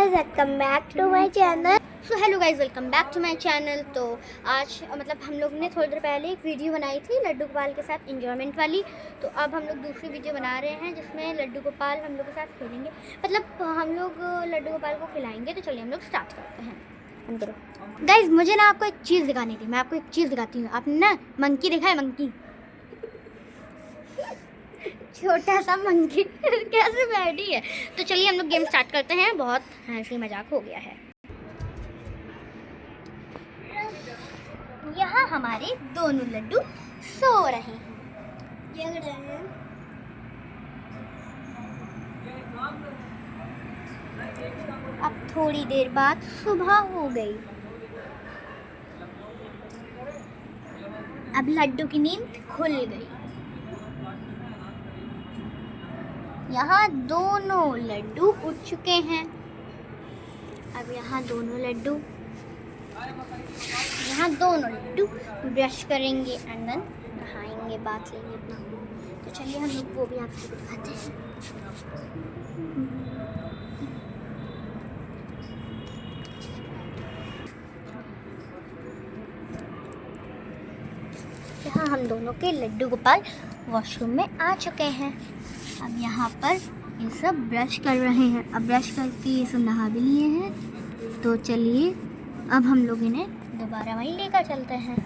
Guys welcome back to my channel. So hello guys welcome back to my channel. तो आज हम लोग ने थोड़ी देर पहले एक वीडियो बनाई थी लड्डू गोपाल के साथ एंजॉयमेंट वाली। तो अब हम लोग दूसरी वीडियो बना रहे हैं जिसमें लड्डू गोपाल हम लोग के साथ खेलेंगे, हम लोग लड्डू गोपाल को खिलाएंगे। तो चलिए हम लोग स्टार्ट करते हैं। गाइज मुझे ना आपको एक चीज़ दिखानी थी, मैं आपको एक चीज़ दिखाती हूँ। आपने ना मंकी देखा है? मंकी, छोटा सा मंकी कैसे बैठी है। तो चलिए हम लोग गेम स्टार्ट करते हैं। बहुत हंसी मजाक हो गया है। यहाँ हमारे दोनों लड्डू सो रहे हैं, जग रहे हैं। अब थोड़ी देर बाद सुबह हो गई। अब लड्डू की नींद खुल गई। यहाँ दोनों लड्डू उठ चुके हैं। अब यहाँ दोनों लड्डू ब्रश करेंगे एंड देन नहाएंगे, बात लेंगे अपना। तो चलिए हम लोग वो भी आपको दिखाते हैं। यहाँ हम दोनों के लड्डू गोपाल वॉशरूम में आ चुके हैं। अब यहाँ पर ये सब ब्रश कर रहे हैं। अब ब्रश करके ये सब नहा भी लिए हैं। तो चलिए अब हम लोग इन्हें दोबारा वहीं लेकर चलते हैं।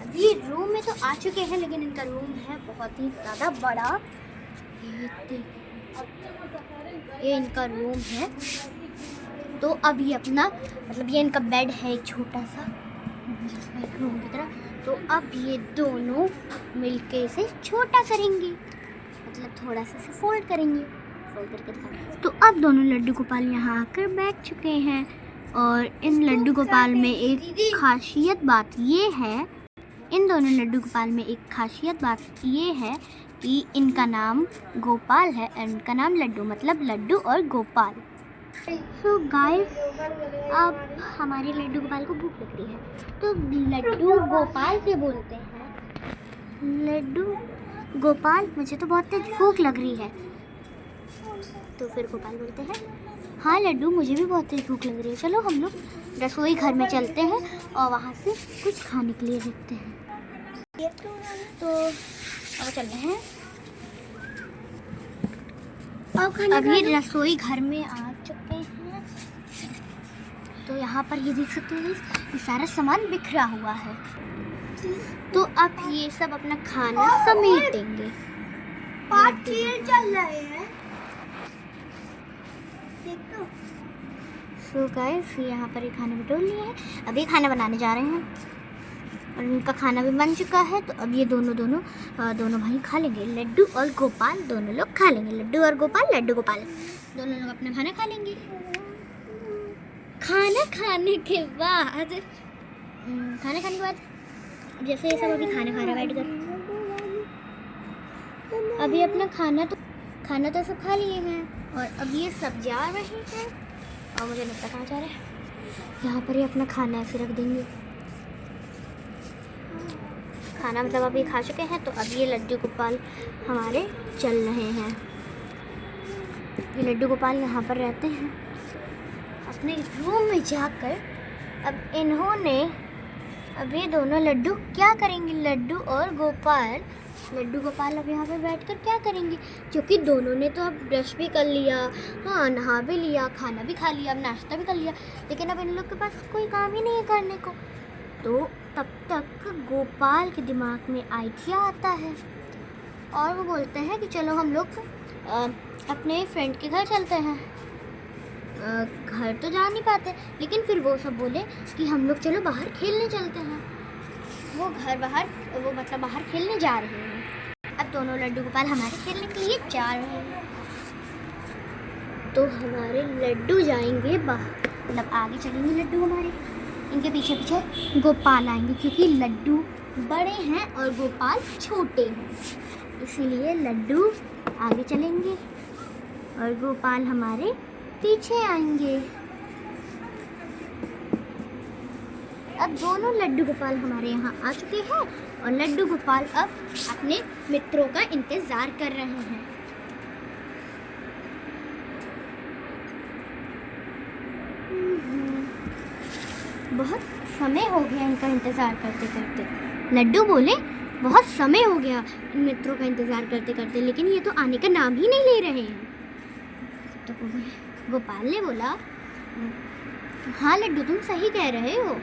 अभी रूम में तो आ चुके हैं, लेकिन इनका रूम है बहुत ही ज़्यादा बड़ा। ये इनका रूम है। तो अब ये अपना ये इनका बेड है एक छोटा सा, एक रूम की तरह। तो अब ये दोनों मिलके इसे छोटा करेंगे, थोड़ा सा इसे फोल्ड करेंगे, फोल्ड करके दिखाएंगे। तो अब दोनों लड्डू गोपाल यहाँ आकर बैठ चुके हैं। और इन लड्डू गोपाल में एक खासियत बात ये है, कि इनका नाम गोपाल है और इनका नाम लड्डू, मतलब लड्डू और गोपाल। सो गाइस अब हमारे लड्डू गोपाल को भूख लग रही है, तो लड्डू गोपाल से बोलते हैं, लड्डू गोपाल मुझे तो बहुत तेज भूख लग रही है। तो फिर गोपाल बोलते हैं, हाँ लड्डू मुझे भी बहुत तेज भूख लग रही है, चलो हम लोग रसोई घर में चलते हैं और वहाँ से कुछ खाने के लिए देखते हैं। तो अब चल रहे हैं। अभी रसोई घर में आ चुके हैं। तो यहाँ पर ये देख सकते हैं, ये सारा सामान बिखरा हुआ है। तो अब ये सब अपना खाना समेटेंगे। चल रहे हैं। सो गाइस यहाँ पर ये खाना बटोर लिए हैं। अभी खाना बनाने जा रहे हैं और इनका खाना भी बन चुका है। तो अब ये दोनों भाई खा लेंगे। लड्डू और गोपाल दोनों लोग खा लेंगे। लड्डू गोपाल दोनों लोग अपना खाना खा लेंगे। खाना खाने के बाद जैसे ये सब अभी खाना खा रहा है बैठकर, अभी अपना खाना तो सब खा लिए हैं और अब ये सब जा रहे हैं। और मुझे नहीं पता कहाँ जा रहे हैं। यहाँ पर ही अपना खाना ऐसे रख देंगे। खाना अभी खा चुके हैं। तो अब ये लड्डू गोपाल हमारे चल रहे हैं। ये लड्डू गोपाल यहाँ पर रहते हैं अपने रूम में जाकर। अब ये दोनों लड्डू क्या करेंगे? लड्डू गोपाल अब यहाँ पे बैठकर क्या करेंगे? क्योंकि दोनों ने तो अब ब्रश भी कर लिया, हाँ नहा भी लिया, खाना भी खा लिया, अब नाश्ता भी कर लिया, लेकिन अब इन लोग के पास कोई काम ही नहीं है करने को। तो तब तक गोपाल के दिमाग में आइडिया आता है और वो बोलते हैं कि चलो हम लोग अपने फ्रेंड के घर चलते हैं। घर तो जा नहीं पाते, लेकिन फिर वो सब बोले कि हम लोग चलो बाहर खेलने चलते हैं। वो बाहर खेलने जा रहे हैं। अब दोनों लड्डू गोपाल हमारे खेलने के लिए जा रहे हैं। तो हमारे लड्डू जाएंगे बाहर, आगे चलेंगे लड्डू हमारे, इनके पीछे पीछे गोपाल आएंगे, क्योंकि लड्डू बड़े हैं और गोपाल छोटे हैं, इसीलिए लड्डू आगे चलेंगे और गोपाल हमारे पीछे आएंगे। अब दोनों लड्डू गोपाल हमारे यहाँ आ चुके हैं और लड्डू गोपाल अब अपने मित्रों का इंतज़ार कर रहे हैं। बहुत समय हो गया इनका इंतज़ार करते करते। लड्डू बोले बहुत समय हो गया इन मित्रों का इंतज़ार करते करते, लेकिन ये तो आने का नाम ही नहीं ले रहे हैं। तो गोपाल ने बोला, हाँ लड्डू तुम सही कह रहे हो,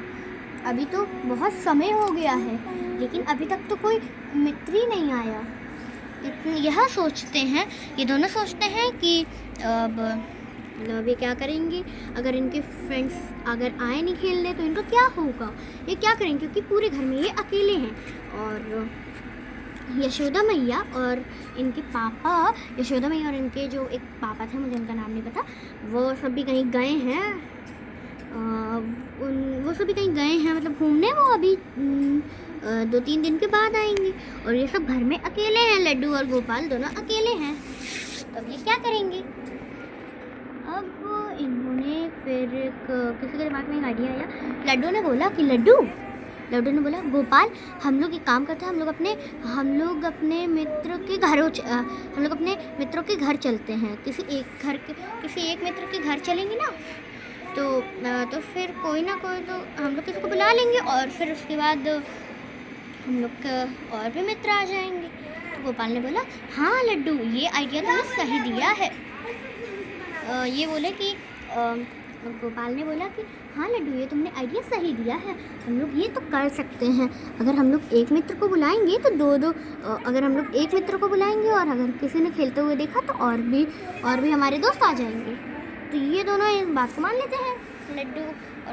अभी तो बहुत समय हो गया है, लेकिन अभी तक तो कोई मित्र ही नहीं आया। यह सोचते हैं, ये दोनों सोचते हैं कि अब ये क्या करेंगे, अगर इनके फ्रेंड्स अगर आए नहीं खेलने तो इनको क्या होगा, ये क्या करेंगे, क्योंकि पूरे घर में ये अकेले हैं। और यशोदा मैया और इनके पापा, यशोदा मैया और इनके जो एक पापा थे, मुझे उनका नाम नहीं पता, वो सभी कहीं गए हैं, वो सभी कहीं गए हैं मतलब घूमने। वो अभी 2-3 दिन के बाद आएंगे और ये सब घर में अकेले हैं, लड्डू और गोपाल दोनों अकेले हैं। तो अब ये क्या करेंगे? अब इन्होंने फिर किसी के दिमाग में एक आइडिया आया। लड्डू ने बोला कि लड्डू ने बोला, गोपाल हम लोग एक काम करते हैं, हम लोग अपने मित्रों के घर चलते हैं। किसी एक मित्र के घर चलेंगे ना, तो फिर कोई ना कोई तो हम लोग किसी को बुला लेंगे और फिर उसके बाद हम लोग और भी मित्र आ जाएंगे। तो गोपाल ने बोला, हाँ लड्डू ये आइडिया तुमने सही दिया है। ये बोले कि गोपाल ने बोला कि हाँ लड्डू ये तुमने आइडिया सही दिया है, हम लोग ये तो कर सकते हैं। अगर हम लोग एक मित्र को बुलाएंगे तो अगर हम लोग एक मित्र को बुलाएंगे और अगर किसी ने खेलते हुए देखा तो और भी हमारे दोस्त आ जाएंगे। तो ये दोनों इस बात को मान लेते हैं, लड्डू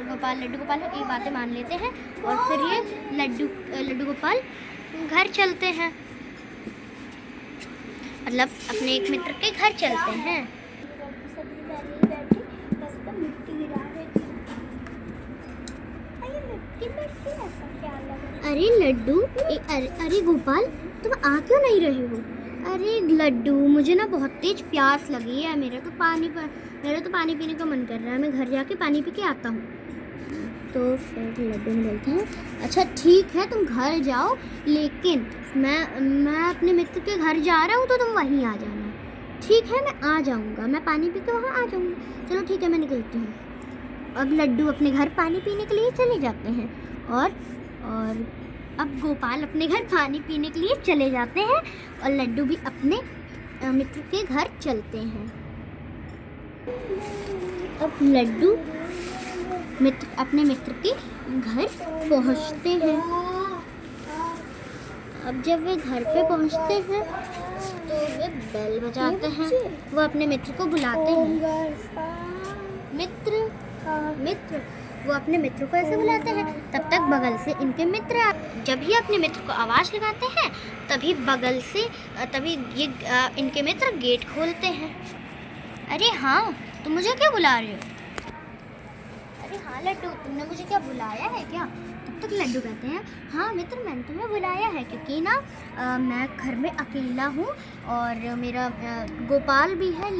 गोपाल ये बातें मान लेते हैं और फिर ये लड्डू गोपाल घर चलते हैं, मतलब अपने एक मित्र के घर चलते हैं। अरे लड्डू, अरे गोपाल तुम आ क्यों नहीं रहे हो? अरे लड्डू मुझे ना बहुत तेज प्यास लगी है, मेरा तो पानी पीने का मन कर रहा है, मैं घर जाके पानी पी के आता हूँ। तो फिर लड्डू ने बोलते हैं, अच्छा ठीक है तुम घर जाओ, लेकिन मैं अपने मित्र के घर जा रहा हूँ तो तुम वहीं आ जाना। ठीक है मैं आ जाऊँगा, मैं पानी पी के वहाँ आ जाऊँगा। चलो ठीक है मैं निकलती हूँ। अब लड्डू अपने घर पानी पीने के लिए चले जाते हैं और अब गोपाल अपने घर पानी पीने के लिए चले जाते हैं और लड्डू भी अपने मित्र के घर चलते हैं। अब लड्डू अपने मित्र के घर पहुंचते हैं। अब जब वे घर पे पहुंचते हैं तो वे बेल बजाते हैं, वो अपने मित्र को बुलाते हैं। मित्र वो अपने मित्र को ऐसे बुलाते हैं, तब तक बगल से इनके मित्र जब ये अपने मित्र को आवाज़ लगाते हैं तभी ये इनके मित्र गेट खोलते हैं। अरे हाँ तुम मुझे क्या बुला रहे हो? अरे हाँ लड्डू तुमने मुझे क्या बुलाया है क्या? तब तक लड्डू कहते हैं, हाँ मित्र मैंने तुम्हें बुलाया है क्योंकि ना मैं घर में अकेला हूँ और मेरा गोपाल भी है,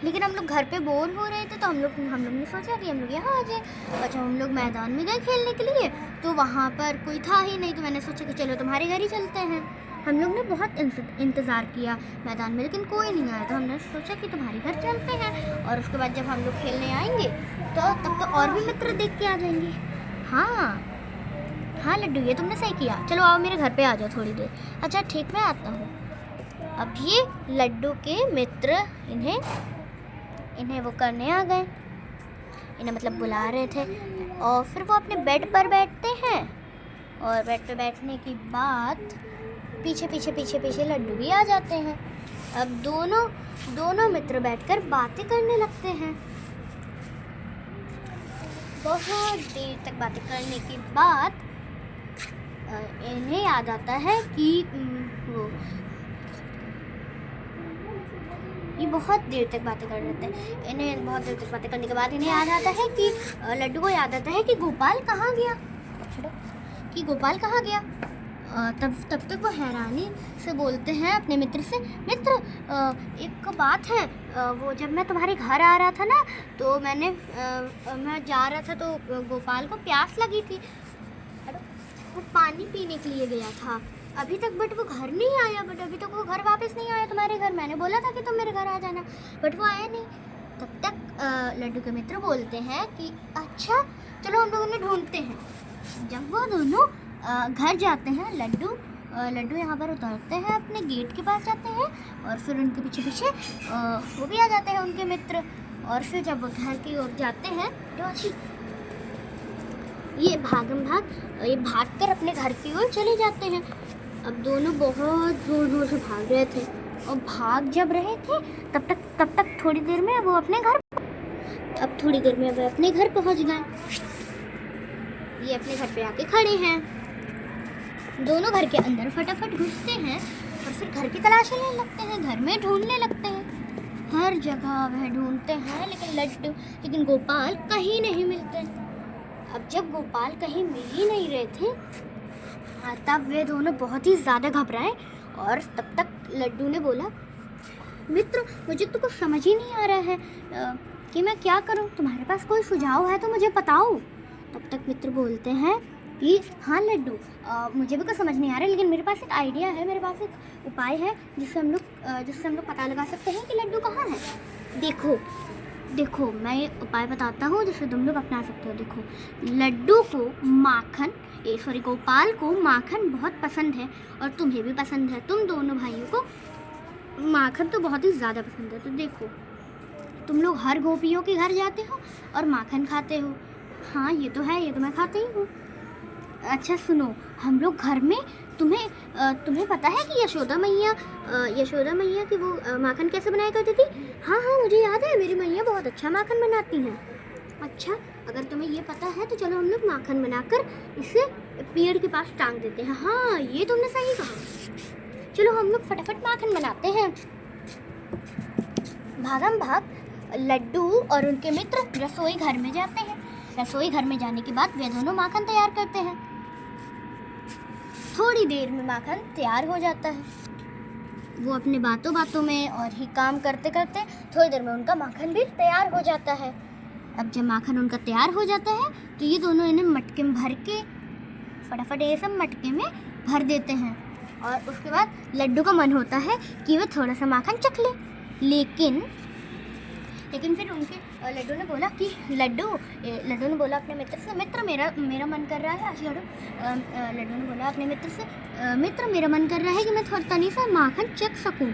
लेकिन हम लोग घर पे बोर हो रहे थे तो हम लोग ने सोचा कि हम लोग यहाँ आ जाए। अच्छा हम लोग मैदान में गए खेलने के लिए तो वहाँ पर कोई था ही नहीं, तो मैंने सोचा कि चलो तुम्हारे घर ही चलते हैं। हम लोग ने बहुत इंतज़ार किया मैदान में लेकिन कोई नहीं आया, तो हमने सोचा कि तुम्हारे घर चलते हैं और उसके बाद जब हम लोग खेलने आएंगे तो तब तो और भी मित्र देख के आ जाएंगे। हाँ लड्डू ये तुमने सही किया, चलो आओ मेरे घर पे आ जाओ थोड़ी देर। अच्छा ठीक मैं आता हूँ। अब ये लड्डू के मित्र इन्हें वो करने आ गए, इन्हें मतलब बुला रहे थे और फिर वो अपने बेड पर बैठते हैं और बेड पर बैठने के बाद पीछे लड्डू भी आ जाते हैं। अब दोनों मित्र बैठकर बातें करने लगते हैं। बहुत देर तक बातें करने के बाद इन्हें याद आता है कि ये बहुत देर तक बातें कर लेते हैं। इन्हें बहुत देर तक बातें करने के बाद इन्हें याद आता है कि लड्डू को याद आता है कि गोपाल कहाँ गया। तब तक वो हैरानी से बोलते हैं अपने मित्र से, मित्र एक बात है, वो जब मैं तुम्हारे घर आ रहा था ना तो मैं जा रहा था तो गोपाल को प्यास लगी थी, वो पानी पीने के लिए गया था अभी तक, बट वो घर नहीं आया, अभी तक वो घर वापस नहीं आया तुम्हारे घर। मैंने बोला था कि तुम मेरे घर आ जाना बट वो आया नहीं। तब तक लड्डू के मित्र बोलते हैं कि अच्छा चलो हम लोग उन्हें ढूंढते हैं। जब वो दोनों घर जाते हैं, लड्डू यहाँ पर उतरते हैं, अपने गेट के पास जाते हैं और फिर उनके पीछे पीछे वो भी आ जाते हैं उनके मित्र। और फिर जब वो घर की ओर जाते हैं तो ये भाग कर अपने घर की ओर चले जाते हैं। अब दोनों बहुत ज़ोर ज़ोर से भाग रहे थे और भाग जब रहे थे तब तक थोड़ी देर में वो अपने घर पहुंच गए। ये अपने घर पे आके खड़े हैं। दोनों घर के अंदर फटाफट घुसते हैं और फिर घर की तलाशी लेने लगते हैं, घर में ढूंढने लगते हैं। हर जगह वह ढूंढते हैं लेकिन गोपाल कहीं नहीं मिलते। अब जब गोपाल कहीं मिल ही नहीं रहे थे तब वे दोनों बहुत ही ज़्यादा घबराए और तब तक लड्डू ने बोला, मित्र मुझे तो कुछ समझ ही नहीं आ रहा है कि मैं क्या करूं, तुम्हारे पास कोई सुझाव है तो मुझे बताओ। तब तक मित्र बोलते हैं कि हाँ लड्डू, मुझे भी कुछ समझ नहीं आ रहा है लेकिन मेरे पास एक आइडिया है, मेरे पास एक उपाय है जिससे हम लोग पता लगा सकते हैं कि लड्डू कहाँ है। देखो मैं ये उपाय बताता हूँ जिससे तुम लोग अपना सकते हो। देखो लड्डू को गोपाल को माखन बहुत पसंद है और तुम्हें भी पसंद है। तुम दोनों भाइयों को माखन तो बहुत ही ज़्यादा पसंद है। तो देखो तुम लोग हर गोपियों के घर जाते हो और माखन खाते हो। हाँ ये तो है, ये तो मैं खाते ही हूँ। अच्छा सुनो, हम लोग घर में तुम्हें पता है कि यशोदा मैया की वो माखन कैसे बनाया करती थी? हाँ मुझे याद है, मेरी मैया बहुत अच्छा माखन बनाती हैं। अच्छा अगर तुम्हें ये पता है तो चलो हम लोग माखन बनाकर इसे पेड़ के पास टांग देते हैं। हाँ ये तुमने सही कहा, चलो हम लोग फटाफट माखन बनाते हैं। भागम भाग लड्डू और उनके मित्र रसोई घर में जाते हैं। रसोई घर में जाने के बाद वे दोनों माखन तैयार करते हैं। थोड़ी देर में माखन तैयार हो जाता है। वो अपने बातों में और ही काम करते करते थोड़ी देर में उनका माखन भी तैयार हो जाता है। अब जब माखन उनका तैयार हो जाता है तो ये दोनों इन्हें मटके में भर के फटाफट ये सब मटके में भर देते हैं। और उसके बाद लड्डू का मन होता है कि वह थोड़ा सा माखन चख ले, लेकिन फिर उनके लड्डू ने बोला कि लड्डू ने बोला अपने मित्र से, मित्र मेरा मन कर रहा है। लड्डू ने बोला अपने मित्र से, मित्र मेरा मन कर रहा है कि मैं थोड़ा तनी सा माखन चख सकूं।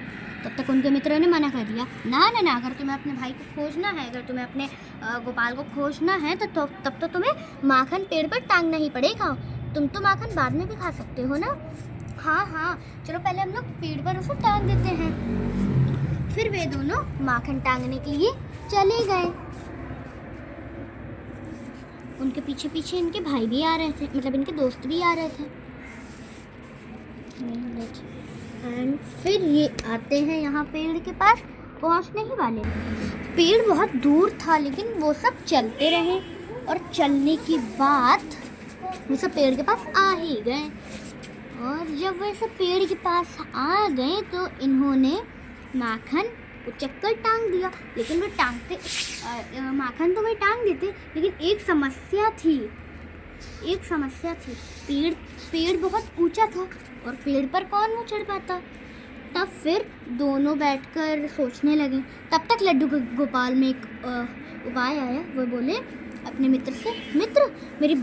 तब तक उनके मित्र ने मना कर दिया, ना अगर तुम्हें अपने भाई को खोजना है, अगर तुम्हें अपने गोपाल को खोजना है तो तब तो तुम्हें माखन पेड़ पर टांगना ही पड़ेगा। तुम तो माखन बाद में भी खा सकते हो ना। हाँ चलो पहले हम लोग पेड़ पर उसे टांग देते हैं। फिर वे दोनों माखन टांगने के लिए चले गए। उनके पीछे पीछे इनके भाई भी आ रहे थे, मतलब इनके दोस्त भी आ रहे थे। एंड फिर ये आते हैं यहाँ पेड़ के पास, पहुँचने ही वाले। पेड़ बहुत दूर था लेकिन वो सब चलते रहे और चलने के बाद वो सब पेड़ के पास आ ही गए। और जब वो सब पेड़ के पास आ गए तो इन्होंने माखन उचक्कर टांग दिया। लेकिन वो माखन तो वही टांग देते, लेकिन एक समस्या थी। पेड़ बहुत ऊंचा था और पेड़ पर कौन वो चढ़ पाता। तब फिर दोनों बैठकर सोचने लगे। तब तक लड्डू गोपाल में एक उपाय आया। वो बोले अपने मित्र से, मित्र मेरी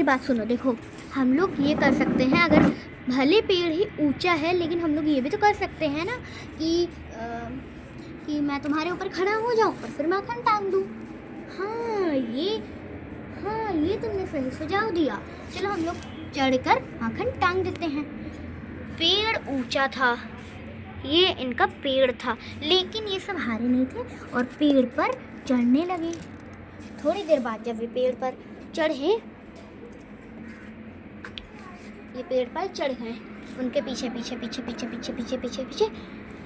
बात सुनो, देखो हम लोग ये कर सकते हैं, अगर भले पेड़ ही ऊंचा है लेकिन हम लोग ये भी तो कर सकते हैं ना कि मैं तुम्हारे ऊपर खड़ा हो जाऊं और फिर माखन टांग दूं। हाँ ये तुमने सही सुझाव दिया, चलो हम लोग चढ़कर माखन टांग देते हैं। पेड़ ऊंचा था, ये इनका पेड़ था, लेकिन ये सब हारे नहीं थे और पेड़ पर चढ़ने लगे। थोड़ी देर बाद जब ये पेड़ पर चढ़ गए, उनके पीछे पीछे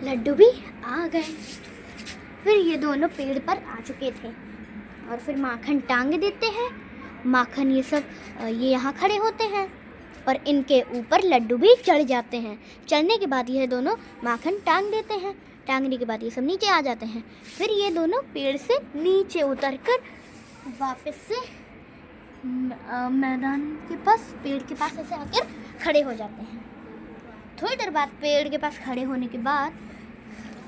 लड्डू भी आ गए। फिर ये दोनों पेड़ पर आ चुके थे और फिर माखन टांग देते हैं। माखन ये यहाँ खड़े होते हैं और इनके ऊपर लड्डू भी चढ़ जाते हैं। चढ़ने के बाद ये दोनों माखन टांग देते हैं। टांगने के बाद ये सब नीचे आ जाते हैं। फिर ये दोनों पेड़ से नीचे उतरकर वापस से मैदान के पास, पेड़ के पास ऐसे आकर खड़े हो जाते हैं। थोड़ी देर बाद पेड़ के पास खड़े होने के बाद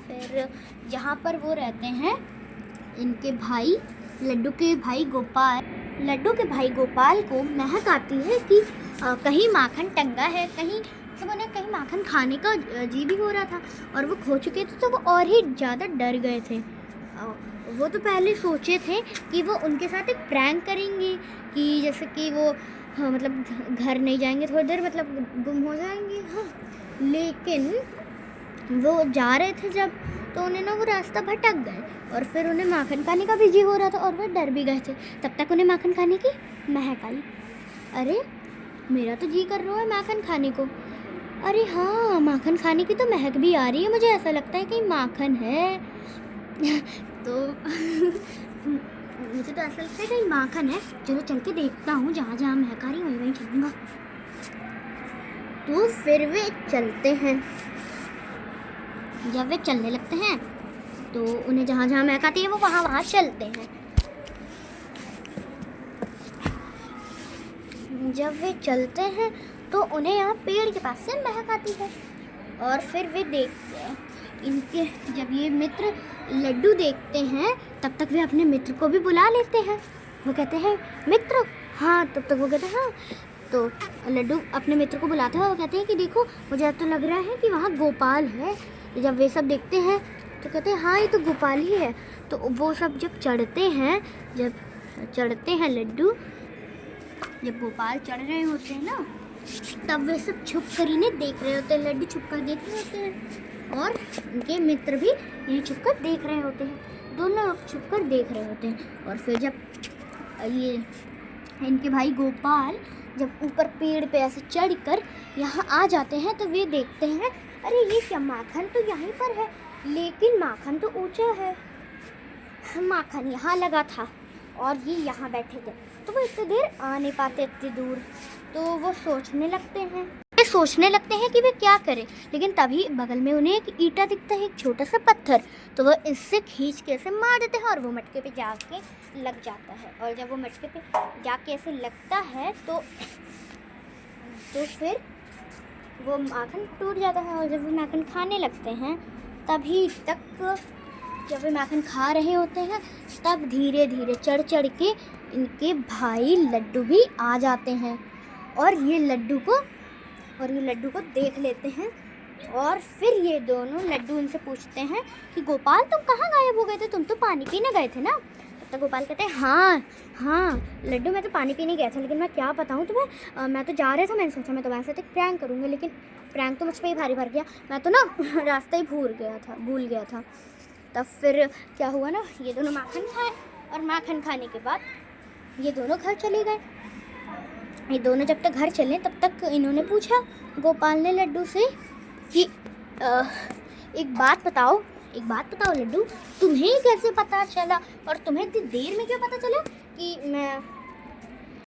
फिर जहाँ पर वो रहते हैं इनके भाई लड्डू के भाई गोपाल को महक आती है कि कहीं माखन टंगा है, कहीं सब उन्हें कहीं माखन खाने का जी भी हो रहा था और वो खो चुके थे, तो वो और ही ज़्यादा डर गए थे। वो तो पहले सोचे थे कि वो उनके साथ एक प्रैंक करेंगे कि जैसे कि वो मतलब घर नहीं जाएंगे थोड़ी देर, मतलब गुम हो जाएंगे। हाँ, लेकिन वो जा रहे थे जब, तो उन्हें ना वो रास्ता भटक गए और फिर उन्हें माखन खाने का भी जी हो रहा था और वो डर भी गए थे। तब तक उन्हें माखन खाने की महक आई। अरे मेरा तो जी कर रहा है माखन खाने को। अरे हाँ, माखन खाने की तो महक भी आ रही है, मुझे ऐसा लगता है कि माखन है। तो मुझे तो ऐसा लगता है कि माखन है, चलो चल के देखता हूँ, जहाँ जहाँ महक आ रही है वहीं चलूँगा। तो फिर वे चलते हैं। जब वे चलने लगते हैं तो उन्हें जहाँ जहाँ महक आती है वो वहाँ चलते हैं। जब वे चलते हैं तो उन्हें यहाँ पेड़ के पास से महक आती है और फिर वे देखते हैं इनके, जब ये मित्र लड्डू देखते हैं तब तक वे अपने मित्र को भी बुला लेते हैं। वो कहते हैं मित्र, हाँ, तब तक वो कहते हैं हाँ। तो लड्डू अपने मित्र को बुलाते हैं और कहते हैं कि देखो मुझे तो लग रहा है कि वहाँ गोपाल है। जब वे सब देखते हैं तो कहते हैं हाँ, ये तो गोपाल ही है। तो वो सब जब चढ़ते हैं लड्डू, जब गोपाल चढ़ रहे होते हैं ना, तब वे सब छुप कर इन्हें देख रहे होते हैं। लड्डू छुप कर देख रहे होते हैं और उनके मित्र भी इन्हें छुप कर देख रहे होते हैं। दोनों लोग छुप कर देख रहे होते हैं। और फिर जब ये इनके भाई गोपाल जब ऊपर पेड़ पे ऐसे चढ़ कर यहाँ आ जाते हैं तो वे देखते हैं अरे ये क्या, माखन तो यहीं पर है, लेकिन माखन तो ऊंचा है। माखन यहाँ लगा था और ये यहाँ बैठे थे, तो वो इतनी देर आ नहीं पाते इतनी दूर। तो वो सोचने लगते हैं कि वे क्या करें। लेकिन तभी बगल में उन्हें एक ईंटा दिखता है, एक छोटा सा पत्थर। तो वो इससे खींच के ऐसे मार देते हैं और वो मटके पे जाके लग जाता है। और जब वो मटके पे जाके ऐसे लगता है तो फिर वो माखन टूट जाता है। और जब वो माखन खाने लगते हैं, तभी तक जब वे माखन खा रहे होते हैं तब धीरे धीरे चढ़ के इनके भाई लड्डू भी आ जाते हैं और ये लड्डू को देख लेते हैं। और फिर ये दोनों लड्डू इनसे पूछते हैं कि गोपाल तुम कहाँ गायब हो गए थे, तुम तो पानी पीने गए थे ना। तब तक गोपाल कहते हैं हाँ लड्डू, मैं तो पानी पीने गया था, लेकिन मैं क्या बताऊँ तुम्हें, मैं तो जा रहा था, मैंने सोचा मैं तुम्हारे साथ एक प्रैंक करूँगा, लेकिन प्रैंक तो मुझ पर ही भारी भर गया, मैं तो ना रास्ता ही भूल गया था। तब फिर क्या हुआ ना, ये दोनों माखन खाए और माखन खाने के बाद ये दोनों घर चले गए। ये दोनों जब तक घर चले तब तक इन्होंने पूछा गोपाल ने लड्डू से कि एक बात बताओ लड्डू, तुम्हें कैसे पता चला और तुम्हें इतनी देर में क्यों पता चला कि मैं